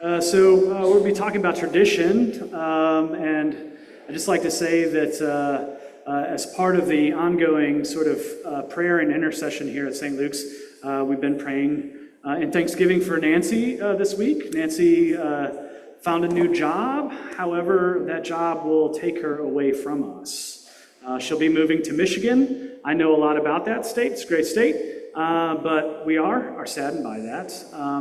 We'll be talking about tradition, and I'd just like to say that as part of the ongoing sort of prayer and intercession here at St. Luke's, we've been praying in Thanksgiving for Nancy this week. Nancy found a new job. However, that job will take her away from us. She'll be moving to Michigan. I know a lot about that state. It's a great state, but we are saddened by that.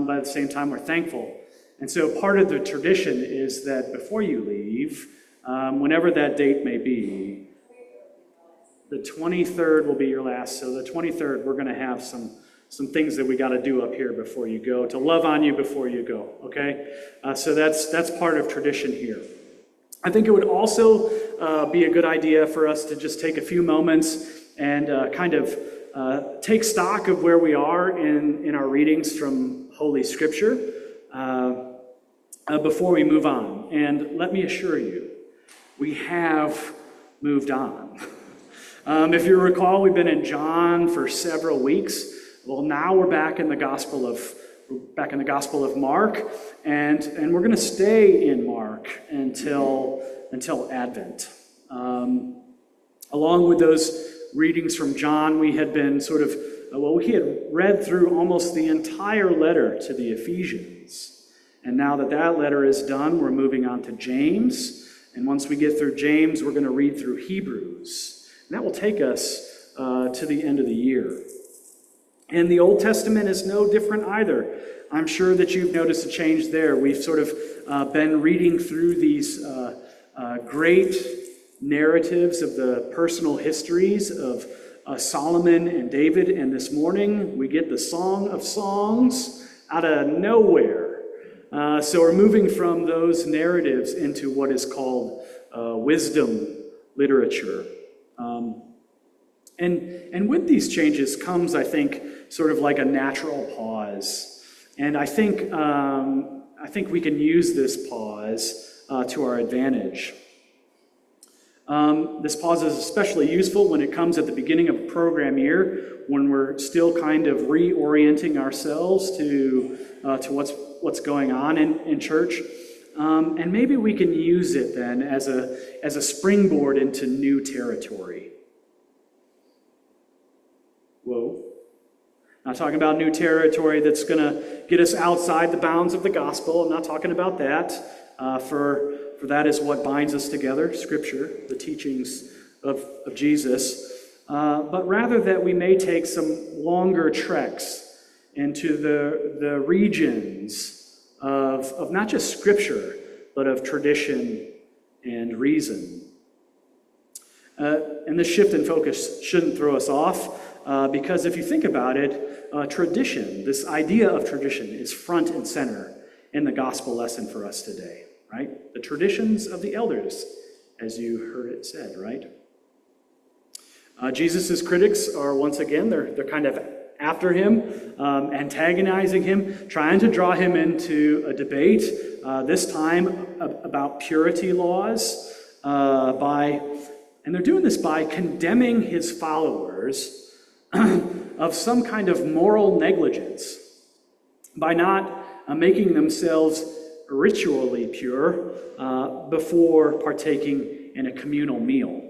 But at the same time, we're thankful. And so part of the tradition is that before you leave, whenever that date may be, the 23rd will be your last. So the 23rd, we're going to have some things that we got to do up here before you go, to love on you before you go, okay? So that's part of tradition here. I think it would also be a good idea for us to just take a few moments and kind of take stock of where we are in our readings from Holy Scripture before we move on. And let me assure you, we have moved on. If you recall, we've been in John for several weeks. Well, now we're back in the Gospel of Mark, and we're going to stay in Mark until Advent. Along with those readings from John, we had been we had read through almost the entire letter to the Ephesians. And now that letter is done, we're moving on to James. And once we get through James, we're going to read through Hebrews. And that will take us to the end of the year. And the Old Testament is no different either. I'm sure that you've noticed a change there. We've sort of been reading through these great narratives of the personal histories of Solomon and David. And this morning, we get the Song of Songs out of nowhere. So we're moving from those narratives into what is called wisdom literature. And with these changes comes, I think, sort of like a natural pause. And I think we can use this pause to our advantage. This pause is especially useful when it comes at the beginning of a program year, when we're still kind of reorienting ourselves to what's going on in church. And maybe we can use it then as a springboard into new territory. Whoa. Not talking about new territory that's going to get us outside the bounds of the gospel. I'm not talking about that. For that is what binds us together, Scripture, the teachings of Jesus. But rather that we may take some longer treks into the regions of not just Scripture, but of tradition and reason. And this shift in focus shouldn't throw us off. Because if you think about it, tradition, this idea of tradition, is front and center in the gospel lesson for us today, right? The traditions of the elders, as you heard it said, right? Jesus' critics are, once again, they're kind of after him, antagonizing him, trying to draw him into a debate, this time about purity laws, and they're doing this by condemning his followers of some kind of moral negligence by not making themselves ritually pure before partaking in a communal meal.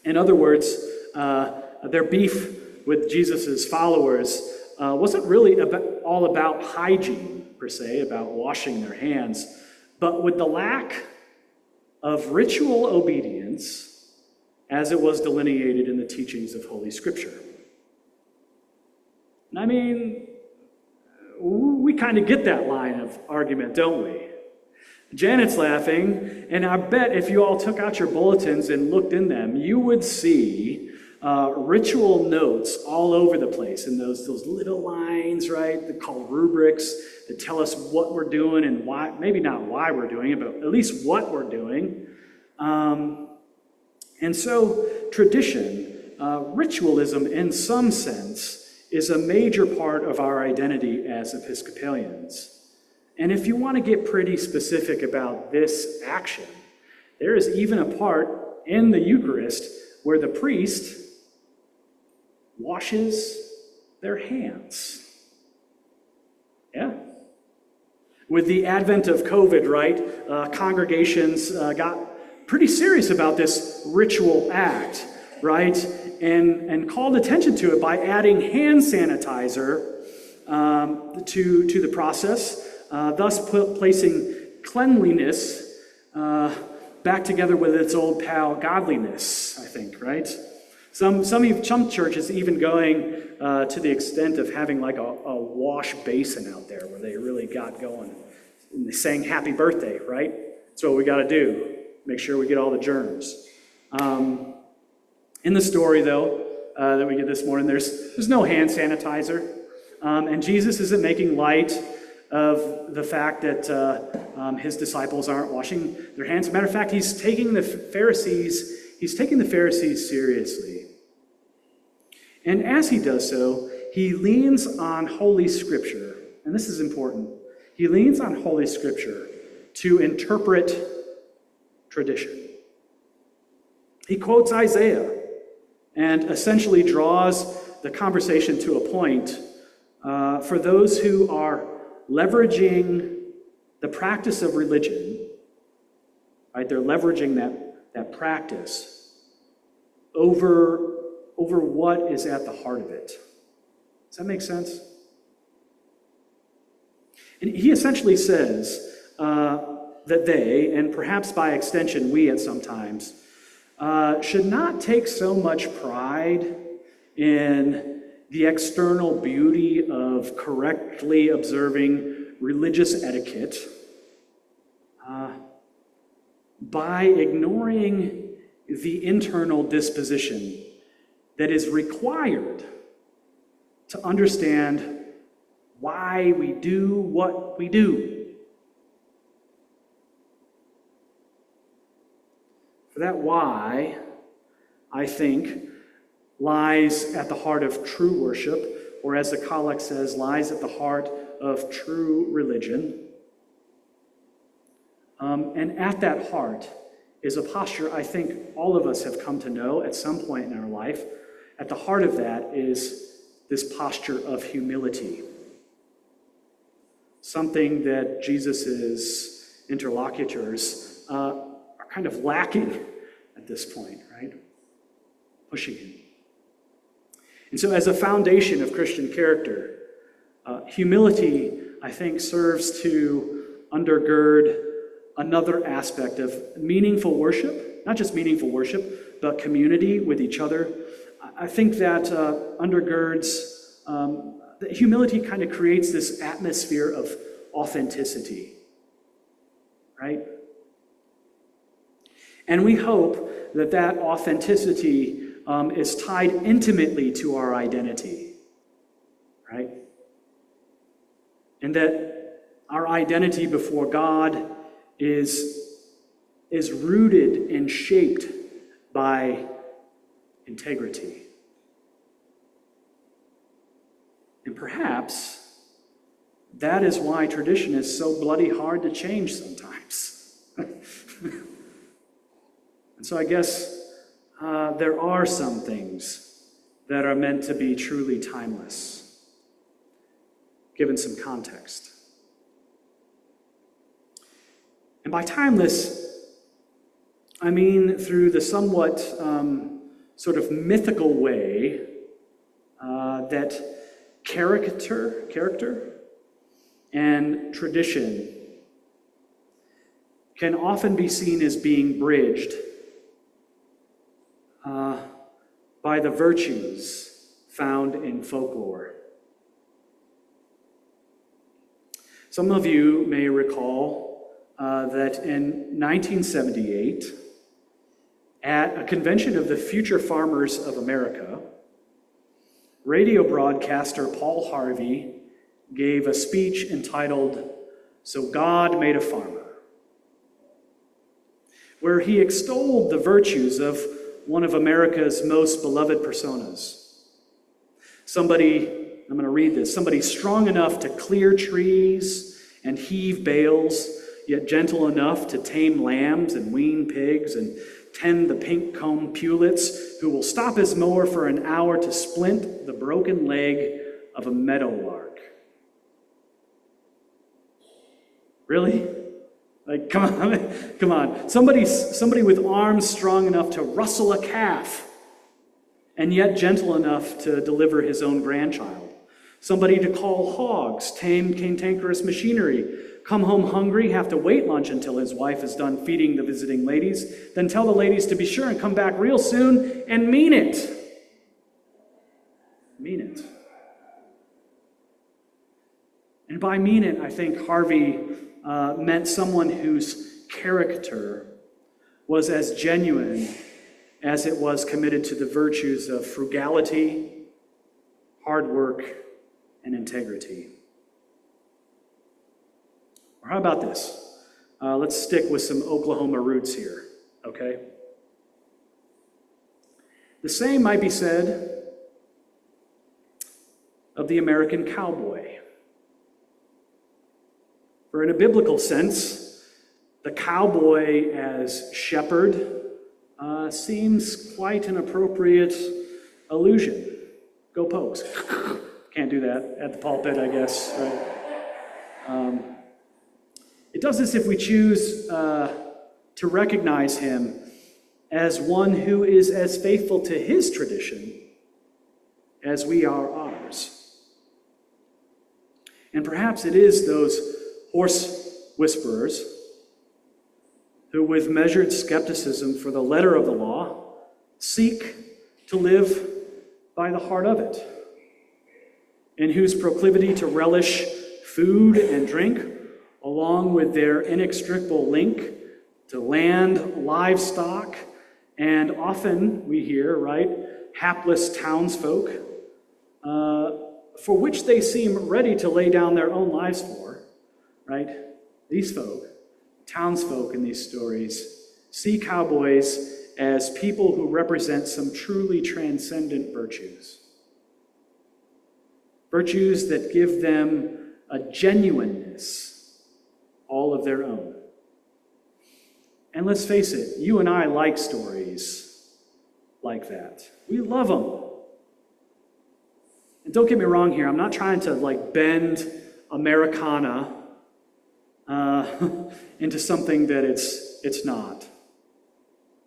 In other words, their beef with Jesus' followers wasn't really all about hygiene, per se, about washing their hands, but with the lack of ritual obedience as it was delineated in the teachings of Holy Scripture. And I mean, we kind of get that line of argument, don't we? Janet's laughing, and I bet if you all took out your bulletins and looked in them, you would see ritual notes all over the place, and those little lines, right? They're called rubrics that tell us what we're doing and why, maybe not why we're doing it, but at least what we're doing. And so tradition, ritualism in some sense, is a major part of our identity as Episcopalians. And if you want to get pretty specific about this action, there is even a part in the Eucharist where the priest washes their hands. Yeah. With the advent of COVID, right, congregations got pretty serious about this ritual act, right, and called attention to it by adding hand sanitizer to the process, thus placing cleanliness back together with its old pal godliness, I think, right? Some churches even going to the extent of having like a wash basin out there where they really got going. And they sang happy birthday, right? That's what we got to do. Make sure we get all the germs. In the story, though, that we get this morning, there's no hand sanitizer. And Jesus isn't making light of the fact that his disciples aren't washing their hands. As a matter of fact, he's taking the Pharisees seriously. And as he does so, he leans on Holy Scripture. And this is important. He leans on Holy Scripture to interpret tradition. He quotes Isaiah and essentially draws the conversation to a point for those who are leveraging the practice of religion, right? They're leveraging that practice over what is at the heart of it. Does that make sense? And he essentially says that they, and perhaps by extension we at some times, should not take so much pride in the external beauty of correctly observing religious etiquette by ignoring the internal disposition that is required to understand why we do what we do. For that why, I think, lies at the heart of true worship, or as the collect says, lies at the heart of true religion. And at that heart is a posture I think all of us have come to know at some point in our life. At the heart of that is this posture of humility. Something that Jesus' interlocutors are kind of lacking at this point, right? Pushing him. And so as a foundation of Christian character, humility, I think, serves to undergird another aspect of meaningful worship, not just meaningful worship, but community with each other. I think that undergirds, that humility kind of creates this atmosphere of authenticity, right? And we hope that that authenticity is tied intimately to our identity, right? And that our identity before God is rooted and shaped by integrity. And perhaps that is why tradition is so bloody hard to change sometimes. And so I guess there are some things that are meant to be truly timeless, given some context. And by timeless, I mean through the somewhat sort of mythical way that character and tradition can often be seen as being bridged by the virtues found in folklore. Some of you may recall that in 1978, at a convention of the Future Farmers of America, radio broadcaster Paul Harvey gave a speech entitled, "So God Made a Farmer," where he extolled the virtues of one of America's most beloved personas. Somebody, I'm going to read this, somebody strong enough to clear trees and heave bales, yet gentle enough to tame lambs and wean pigs and tend the pink-combed pulets, who will stop his mower for an hour to splint the broken leg of a meadowlark. Really? Like, come on, come on. Somebody with arms strong enough to rustle a calf, and yet gentle enough to deliver his own grandchild. Somebody to call hogs, tame cantankerous machinery, come home hungry, have to wait lunch until his wife is done feeding the visiting ladies, then tell the ladies to be sure and come back real soon, and mean it. Mean it. And by mean it, I think Harvey meant someone whose character was as genuine as it was committed to the virtues of frugality, hard work, and integrity. Or how about this? Let's stick with some Oklahoma roots here, okay? The same might be said of the American cowboy. For in a biblical sense, the cowboy as shepherd seems quite an appropriate allusion. Go Pokes. Can't do that at the pulpit, I guess. Right? It does this if we choose to recognize him as one who is as faithful to his tradition as we are ours. And perhaps it is those horse whisperers who, with measured skepticism for the letter of the law, seek to live by the heart of it, and whose proclivity to relish food and drink, along with their inextricable link to land, livestock, and often we hear, right, hapless townsfolk, for which they seem ready to lay down their own lives for, right? These folk, townsfolk in these stories, see cowboys as people who represent some truly transcendent virtues. Virtues that give them a genuineness all of their own. And let's face it, you and I like stories like that. We love them. And don't get me wrong here, I'm not trying to bend Americana into something that it's not.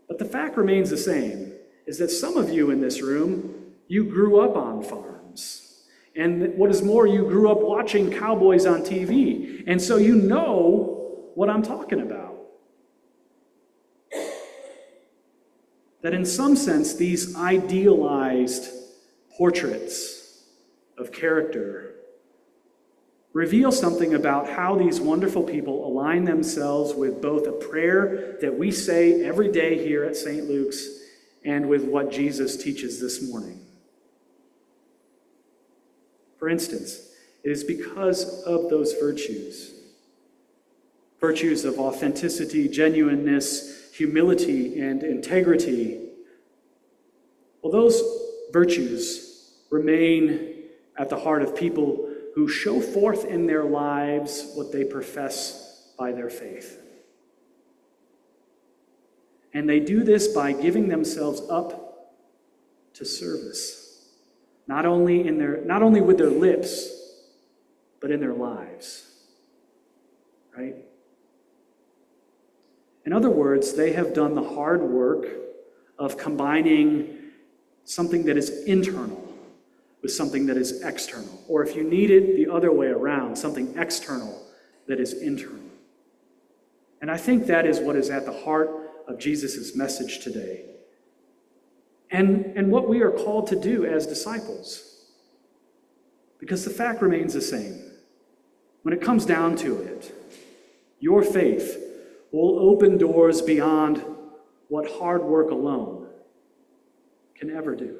But the fact remains the same, is that some of you in this room, you grew up on farms. And what is more, you grew up watching cowboys on TV. And so you know what I'm talking about. That in some sense, these idealized portraits of character reveal something about how these wonderful people align themselves with both a prayer that we say every day here at St. Luke's and with what Jesus teaches this morning. For instance, it is because of those virtues of authenticity, genuineness, humility, and integrity. Well, those virtues remain at the heart of people who show forth in their lives what they profess by their faith. And they do this by giving themselves up to service, not only with their lips, but in their lives. Right? In other words, they have done the hard work of combining something that is internal with something that is external. Or if you need it the other way around, something external that is internal. And I think that is what is at the heart of Jesus' message today. And what we are called to do as disciples. Because the fact remains the same. When it comes down to it, your faith will open doors beyond what hard work alone can ever do.